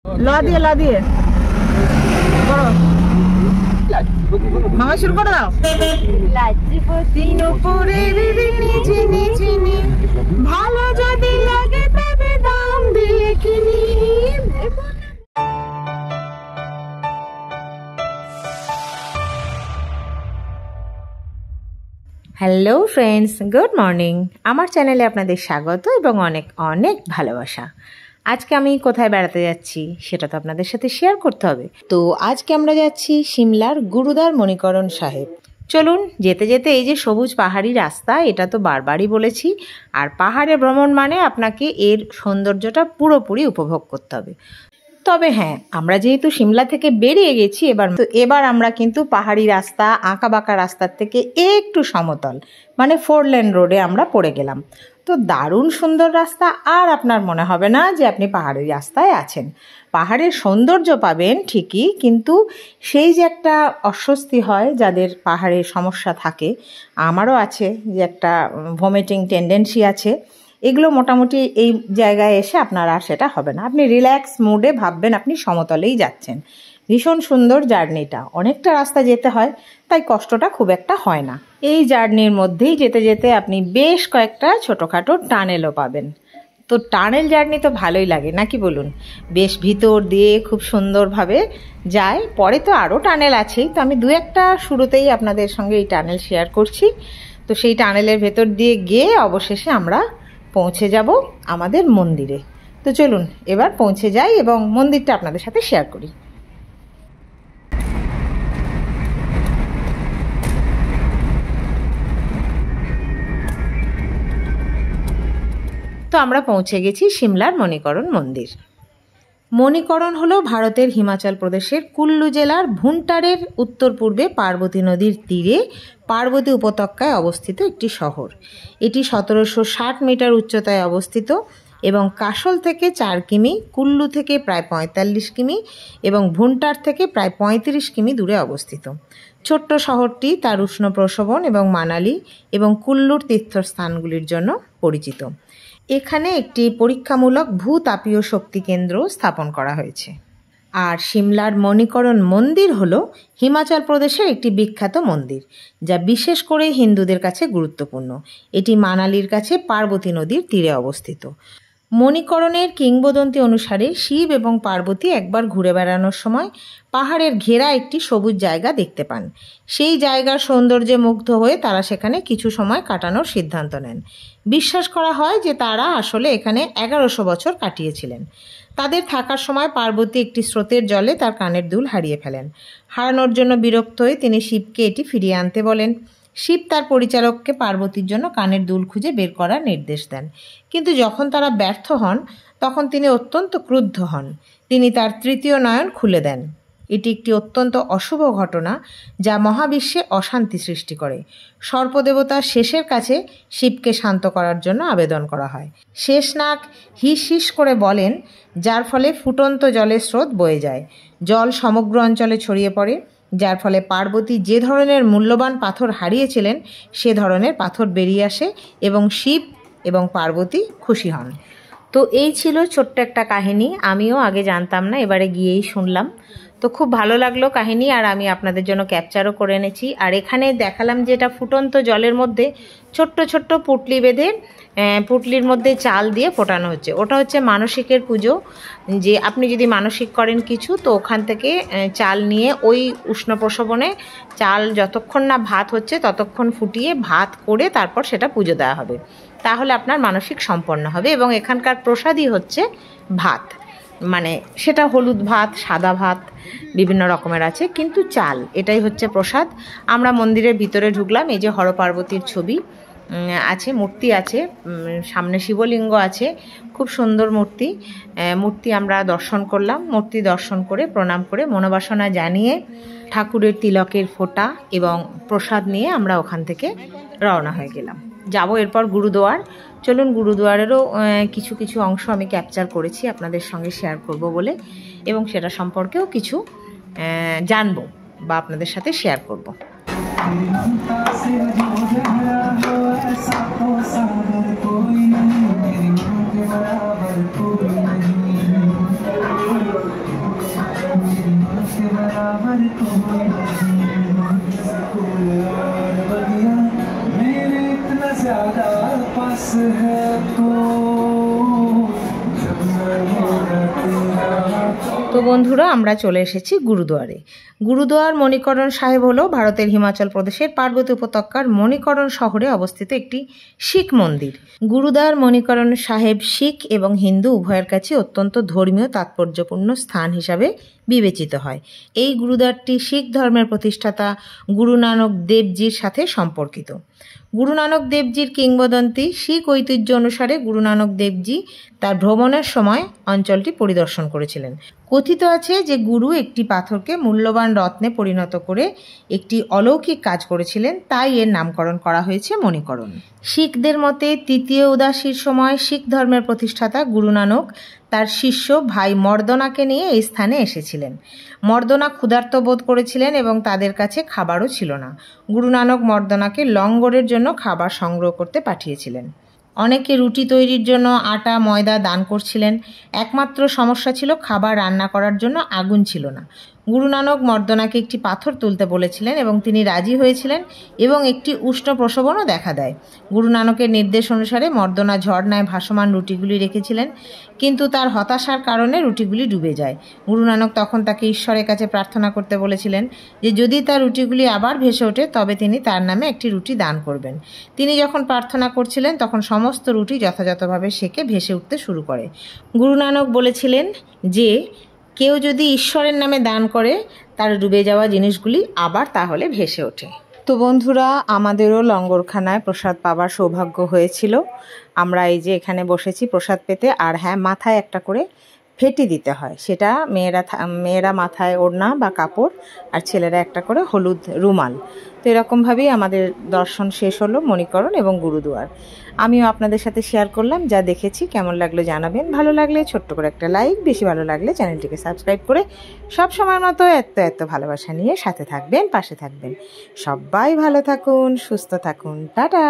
লা দিয়ে করো, মামা শুরু করে দাও। ভালো যদি লাগে তবে দাম দিয়ে কিনি। Hello friends, good morning. আমার চ্যানেলে আপনাদের স্বাগত এবং অনেক অনেক ভালোবাসা। আজকে আমি কোথায় বেড়াতে যাচ্ছি সেটা তো আপনাদের সাথে শেয়ার করতে হবে। তো আজকে আমরা যাচ্ছি সিমলার গুরুদ্বার মণিকরণ সাহেব। চলুন, যেতে যেতে এই যে সবুজ পাহাড়ি রাস্তা, এটা তো বারবারই বলেছি। আর পাহাড়ে ভ্রমণ মানে আপনাকে এর সৌন্দর্যটা পুরোপুরি উপভোগ করতে হবে। তবে হ্যাঁ, আমরা যেহেতু সিমলা থেকে বেরিয়ে গেছি এবার আমরা কিন্তু পাহাড়ি রাস্তা, আঁকা বাঁকা রাস্তার থেকে একটু সমতল মানে 4 লেন রোডে আমরা পড়ে গেলাম। তো দারুণ সুন্দর রাস্তা, আর আপনার মনে হবে না যে আপনি পাহাড়ি রাস্তায় আছেন। পাহাড়ের সৌন্দর্য পাবেন ঠিকই, কিন্তু সেই যে একটা অস্বস্তি হয় যাদের পাহাড়ে সমস্যা থাকে, আমারও আছে, যে একটা ভমিটিং টেন্ডেন্সি আছে, এগুলো মোটামুটি এই জায়গায় এসে আপনার আর সেটা হবে না। আপনি রিল্যাক্স মুডে ভাববেন আপনি সমতলেই যাচ্ছেন। ভীষণ সুন্দর জার্নিটা, অনেকটা রাস্তা যেতে হয়, তাই কষ্টটা খুব একটা হয় না। এই জার্নির মধ্যেই যেতে যেতে আপনি বেশ কয়েকটা ছোটোখাটো টানেলও পাবেন। তো টানেল জার্নি তো ভালোই লাগে, নাকি বলুন? বেশ ভিতর দিয়ে খুব সুন্দরভাবে যায়। পরে তো আরও টানেল আছেই, তো আমি দু একটা শুরুতেই আপনাদের সঙ্গে এই টানেল শেয়ার করছি। তো সেই টানেলের ভেতর দিয়ে গিয়ে অবশেষে আমরা পৌঁছে যাব আমাদের মন্দিরে। তো চলুন এবার পৌঁছে যাই এবং মন্দিরটা আপনাদের সাথে শেয়ার করি। তো আমরা পৌঁছে গেছি সিমলার মণিকরণ মন্দির। মণিকরণ হলো ভারতের হিমাচল প্রদেশের কুল্লু জেলার ভুন্টারের উত্তর পূর্বে পার্বতী নদীর তীরে পার্বতী উপত্যকায় অবস্থিত একটি শহর। এটি 1760 মিটার উচ্চতায় অবস্থিত এবং কাশল থেকে 4 কিমি, কুল্লু থেকে প্রায় 45 কিমি এবং ভুন্টার থেকে প্রায় 35 কিমি দূরে অবস্থিত। ছোট্ট শহরটি তার উষ্ণ প্রসবন এবং মানালি এবং কুল্লুর তীর্থস্থানগুলির জন্য পরিচিত। এখানে একটি পরীক্ষামূলক ভূতাপীয় শক্তি কেন্দ্র স্থাপন করা হয়েছে। আর সিমলার মণিকরণ মন্দির হলো হিমাচল প্রদেশের একটি বিখ্যাত মন্দির, যা বিশেষ করে হিন্দুদের কাছে গুরুত্বপূর্ণ। এটি মানালির কাছে পার্বতী নদীর তীরে অবস্থিত। মণিকরণের কিংবদন্তি অনুসারে শিব এবং পার্বতী একবার ঘুরে বেড়ানোর সময় পাহাড়ের ঘেরা একটি সবুজ জায়গা দেখতে পান। সেই জায়গার সৌন্দর্যে মুগ্ধ হয়ে তারা সেখানে কিছু সময় কাটানোর সিদ্ধান্ত নেন। বিশ্বাস করা হয় যে তারা আসলে এখানে 1100 বছর কাটিয়েছিলেন। তাদের থাকার সময় পার্বতী একটি স্রোতের জলে তার কানের দুল হারিয়ে ফেলেন। হারানোর জন্য বিরক্ত হয়ে তিনি শিবকে এটি ফিরিয়ে আনতে বলেন। শিব তার পরিচারককে পার্বতীর জন্য কানের দুল খুঁজে বের করার নির্দেশ দেন, কিন্তু যখন তারা ব্যর্থ হন তখন তিনি অত্যন্ত ক্রুদ্ধ হন। তিনি তার তৃতীয় নয়ন খুলে দেন। এটি একটি অত্যন্ত অশুভ ঘটনা যা মহাবিশ্বে অশান্তি সৃষ্টি করে। সর্পদেবতা শেষের কাছে শিবকে শান্ত করার জন্য আবেদন করা হয়। শেষনাগ হিস হিস করে বলেন, যার ফলে ফুটন্ত জলের স্রোত বয়ে যায়। জল সমগ্র অঞ্চলে ছড়িয়ে পড়ে, যার ফলে পার্বতী যে ধরনের মূল্যবান পাথর হারিয়েছিলেন সে ধরনের পাথর বেরিয়ে আসে এবং শিব এবং পার্বতী খুশি হন। তো এই ছিল ছোট্ট একটা কাহিনী। আমিও আগে জানতাম না, এবারে গিয়েই শুনলাম। তো খুব ভালো লাগলো কাহিনী, আর আমি আপনাদের জন্য ক্যাপচারও করে এনেছি। আর এখানে দেখালাম যে এটা ফুটন্ত জলের মধ্যে ছোট্ট ছোট্ট পুটলি বেঁধে পুটলির মধ্যে চাল দিয়ে ফোটানো হচ্ছে। ওটা হচ্ছে মানসিকের পুজো, যে আপনি যদি মানসিক করেন কিছু, তো ওখান থেকে চাল নিয়ে ওই উষ্ণ প্রসবনে চাল যতক্ষণ না ভাত হচ্ছে ততক্ষণ ফুটিয়ে ভাত করে তারপর সেটা পুজো দেওয়া হবে। তাহলে আপনার মানসিক সম্পন্ন হবে। এবং এখানকার প্রসাদই হচ্ছে ভাত, মানে সেটা হলুদ ভাত, সাদা ভাত, বিভিন্ন রকমের আছে, কিন্তু চাল এটাই হচ্ছে প্রসাদ। আমরা মন্দিরের ভিতরে ঢুকলাম। এই যে হর পার্বতীর ছবি আছে, মূর্তি আছে, সামনে শিবলিঙ্গ আছে, খুব সুন্দর মূর্তি আমরা দর্শন করলাম। মূর্তি দর্শন করে প্রণাম করে মনোবাসনা জানিয়ে ঠাকুরের তিলকের ফোঁটা এবং প্রসাদ নিয়ে আমরা ওখান থেকে রওনা হয়ে গেলাম। যাব এরপর গুরুদুয়ার। চলুন, গুরুদুয়ারেরও কিছু কিছু অংশ আমি ক্যাপচার করেছি আপনাদের সঙ্গে শেয়ার করব বলে, এবং সেটা সম্পর্কেও কিছু জানবো বা আপনাদের সাথে শেয়ার করব। তো বন্ধুরা, আমরা চলে এসেছি গুরুদুয়ারে। গুরুদুয়ার মণিকরণ সাহেব হলো ভারতের হিমাচল প্রদেশের পার্বতী উপত্যকার মণিকরণ শহরে অবস্থিত একটি শিখ মন্দির। গুরুদুয়ার মণিকরণ সাহেব শিখ এবং হিন্দু উভয়ের কাছে অত্যন্ত ধর্মীয় তাৎপর্যপূর্ণ স্থান হিসাবে বিবেচিত হয়। এই গুরুদুয়ারটি শিখ ধর্মের প্রতিষ্ঠাতা গুরু নানক দেবজির সাথে সম্পর্কিত। গুরু নানক দেবজির কিংবদন্তি, শিখ ঐতিহ্য অনুসারে গুরু নানক দেবজি তার ভ্রমণের সময় অঞ্চলটি পরিদর্শন করেছিলেন। কথিত আছে যে গুরু একটি পাথরকে মূল্যবান রত্নে পরিণত করে একটি অলৌকিক কাজ করেছিলেন, তাই এর নামকরণ করা হয়েছে মণিকরণ। শিখদের মতে তৃতীয় উদাসীর সময় শিখ ধর্মের প্রতিষ্ঠাতা গুরু নানক তার শিষ্য ভাই মর্দনাকে নিয়ে এই স্থানে এসেছিলেন। মর্দনা ক্ষুধার্ত বোধ করেছিলেন এবং তাদের কাছে খাবারও ছিল না। গুরু নানক মর্দনাকে লঙ্গরের জন্য খাবার সংগ্রহ করতে পাঠিয়েছিলেন। অনেকে রুটি তৈরির জন্য আটা ময়দা দান করছিলেন। একমাত্র সমস্যা ছিল খাবার রান্না করার জন্য আগুন ছিল না। গুরু নানক মর্দনাকে একটি পাথর তুলতে বলেছিলেন এবং তিনি রাজি হয়েছিলেন এবং একটি উষ্ণ প্রসবনও দেখা দেয়। গুরু নানকের নির্দেশ অনুসারে মর্দনা ঝর্ণায় ভাসমান রুটিগুলি রেখেছিলেন, কিন্তু তার হতাশার কারণে রুটিগুলি ডুবে যায়। গুরু নানক তখন তাকে ঈশ্বরের কাছে প্রার্থনা করতে বলেছিলেন যে যদি তার রুটিগুলি আবার ভেসে ওঠে তবে তিনি তার নামে একটি রুটি দান করবেন। তিনি যখন প্রার্থনা করছিলেন তখন সমস্ত রুটি যথাযথভাবে সেকে ভেসে উঠতে শুরু করে। গুরু নানক বলেছিলেন যে কেউ যদি ঈশ্বরের নামে দান করে তার ডুবে যাওয়া জিনিসগুলি আবার তাহলে ভেসে ওঠে। তো বন্ধুরা, আমাদেরও লঙ্গরখানায় প্রসাদ পাবার সৌভাগ্য হয়েছিল। আমরা এই যে এখানে বসেছি প্রসাদ পেতে। আর হ্যাঁ, মাথায় একটা করে ফেটি দিতে হয়, সেটা মেয়েরা মাথায় ওড়না বা কাপড় আর ছেলেরা একটা করে হলুদ রুমাল। তো এরকমভাবেই আমাদের দর্শন শেষ হলো মণিকরণ এবং গুরুদুয়ার। আমিও আপনাদের সাথে শেয়ার করলাম যা দেখেছি। কেমন লাগলো জানাবেন। ভালো লাগলে ছোট্ট করে একটা লাইক, বেশি ভালো লাগলে চ্যানেলটিকে সাবস্ক্রাইব করে সব সময় মতো এত ভালোবাসা নিয়ে সাথে থাকবেন, পাশে থাকবেন। সবাই ভালো থাকুন, সুস্থ থাকুন। টাটা।